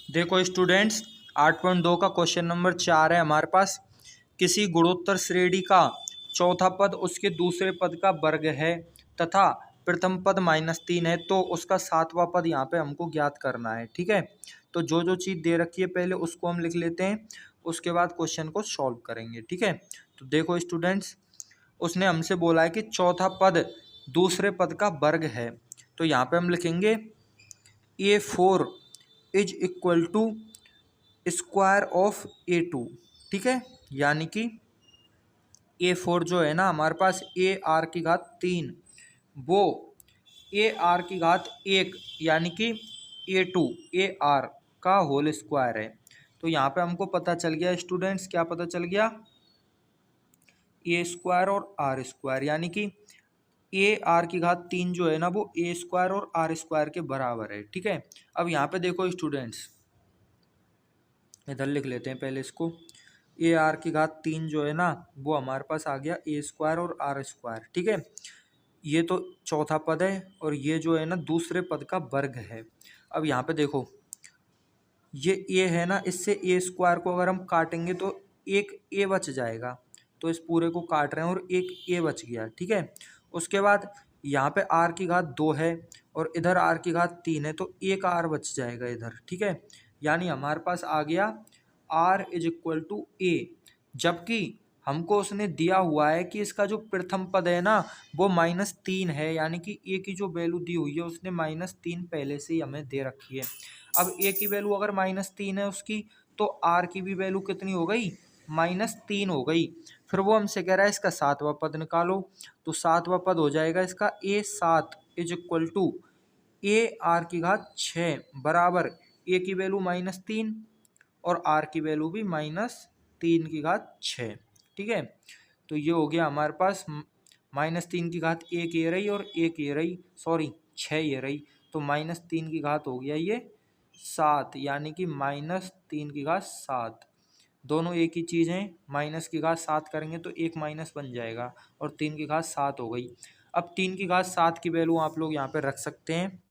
देखो स्टूडेंट्स, 8.2 का question number 4 है हमारे पास। किसी गुणोत्तर श्रेणी का चौथा पद उसके दूसरे पद का वर्ग है तथा प्रथम पद -3 है, तो उसका सातवां पद यहाँ पे हमको ज्ञात करना है। ठीक है, तो जो जो चीज़ दे रखी है पहले उसको हम लिख लेते हैं, उसके बाद क्वेश्चन को सॉल्व करेंगे। ठीक है, तो देखो स्टूडेंट्स, उसने हमसे बोला है कि चौथा पद दूसरे पद का वर्ग है, तो यहाँ पे हम लिखेंगे A4 is equal to square of A2। ठीक है, यानी कि A4 जो है ना हमारे पास AR की घात 3, वो AR की घात 1 यानी कि A2 AR का होल स्क्वायर है। तो यहाँ पे हमको पता चल गया स्टूडेंट्स, क्या पता चल गया, A स्क्वायर और R स्क्वायर, यानी कि AR की घात 3 जो है ना वो A स्क्वायर और R स्क्वायर के बराबर है। ठीक है, अब यहाँ पे देखो स्टूडेंट्स, इधर लिख लेते हैं पहले इसको। AR की घात 3 जो है ना वो हमारे पास आ गया A स्क्वायर और R स्क्वायर। ठीक है, ये तो चौथा पद है और ये जो है ना दूसरे पद का वर्ग है। अब यहाँ पे देखो, ये A है ना, इससे A स्क्वायर को अगर हम काटेंगे तो एक A बच जाएगा, तो इस पूरे को काट रहे हैं और एक A बच गया। ठीक है, उसके बाद यहाँ पे R की घात 2 है और इधर R की घात 3 है, तो एक R बच जाएगा इधर। ठीक है, यानी हमारे पास आ गया R is equal to A, जबकि हमको उसने दिया हुआ है कि इसका जो प्रथम पद है ना वो -3 है, यानी कि A की जो वैल्यू दी हुई है उसने -3 पहले से ही हमें दे रखी है। अब A की वैल्यू अगर -3 है उसकी, तो R की भी वैल्यू कितनी हो गई, -3 हो गई। फिर वो हमसे कह रहा है इसका सातवां पद निकालो, तो सातवां पद हो जाएगा इसका A7 is equal to AR की घात 6 बराबर A की वैल्यू -3 और R की वैल्यू भी -3 की घात 6। ठीक है, तो ये हो गया हमारे पास -3 की घात 1 ये रही और एक ये रही, सॉरी 6 ये रही, तो -3 की घात हो गया ये 7, यानी कि -3 की घात 7। दोनों एक ही चीज़ हैं, -की घात 7 करेंगे तो एक माइनस बन जाएगा और 3 की घात 7 हो गई। अब 3 की घात 7 की वैल्यू आप लोग यहाँ पे रख सकते हैं।